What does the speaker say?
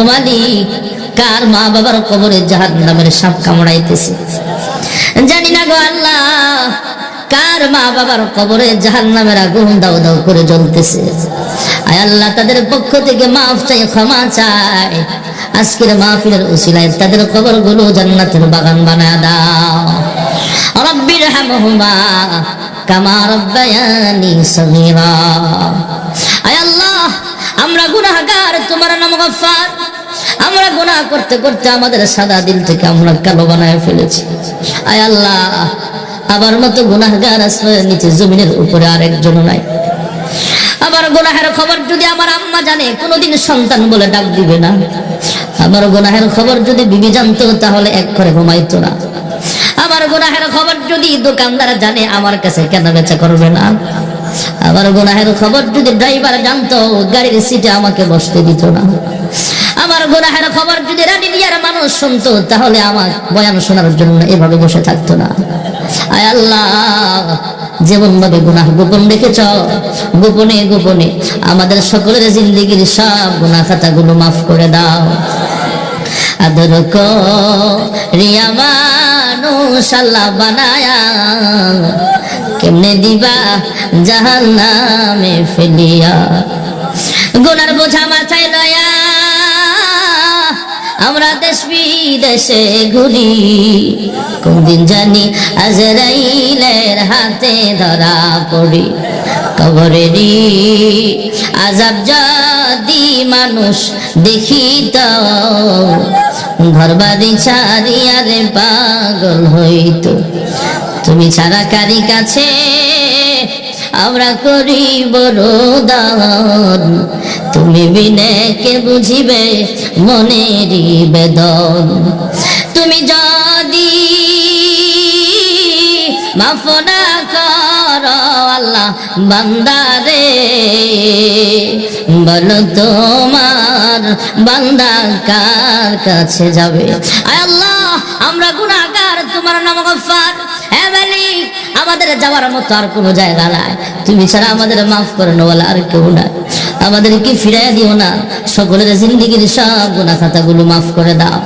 মালিক কার মা বাবার কবরে জাহান্নামের সাপ কামড়াইতেছে জানি না গো আল্লাহ। কার মা বাবার কবরে জাহান্নামের আগুন দাও দাও করে জ্বলতেছে। আয় আল্লাহ, তাদের পক্ষ থেকে মাফ চাই, ক্ষমা চাই। আজকের মাহফিলের উসিলায় তাদের কবরগুলো জান্নাতের বাগান বানায় দাও। রব্বির হামহুমা কামা রব্বায়ানি সগীরা। আয় আল্লাহ, আমরা গুনাহগার, তোমার নাম গফফার। আমরা গুনাহ করতে করতে আমাদের সাদা দিল থেকে আমরা কালো বানায় ফেলেছি। আয় আল্লাহ, আমার মতো গুনাহগার আশ্রয়ের নিচে জমিনের উপরে আরেকজন নাই। আমার গুনাহের খবর যদি আমার আম্মা জানে, কোনোদিন সন্তান বলে ডাক দিবে না। আমার গুনাহের খবর যদি বিবি জানতো, তাহলে এক করে ঘুমাইতো না। আমার গুনাহের খবর যদি দোকানদার জানে, আমার কাছে কেনা বেচা করবে না। আমার গুনাহের খবর যদি ড্রাইভার জানতো, গাড়ির সিটে আমাকে বসতে দিত না। আমার গুনাহের খবর যদি রাডিয়ার মানুষ শুনতো, তাহলে আমার বয়ান শোনার জন্য এভাবে বসে থাকতো না। আয় আল্লাহ, যেমন ভাবে গুনাহ গোপন রেখেছ, গোপনে গোপনে আমাদের সকলের জিন্দেগির সব গুনাহ খাতাগুলো মাফ করে দাও। আদর করিয়া মানুষ আল্লাহ বানায়া, কেমনে দিবা জাহান্নামে ফেলিয়া। গুনার বোঝা মাথায় লয়া আমরা দেশ বিদেশে ঘুরি, কোনদিন জানি আজরাইলের হাতে ধরা পড়ি। কবরেরই আযাব যদি মানুষ দেখিত, ঘর বাড়ি ছাড়িয়া রে পাগল হইত। তুমি ছাড়া কারি কাছে আমরা করি বড় দান, তুমি বিনে কে বুঝিবে মনেরই বেদন। তুমি যদি মাফ না করো আল্লাহ বান্দারে, বলো তোমার বান্দা কার কাছে যাবে। আয় আল্লাহ, আমরা গুনাহগার, তোমার নাম গফফার। হে মালিক, আমাদের যাওয়ার মতো আর কোনো জায়গা নাই। তুমি ছাড়া আমাদের মাফ করে নেওয়ালা আর কেউ নাই। আমাদেরকে ফিরাইয়া দিও না। সকলের জিন্দেগির সব গুনাহ খাতাগুলো মাফ করে দাও।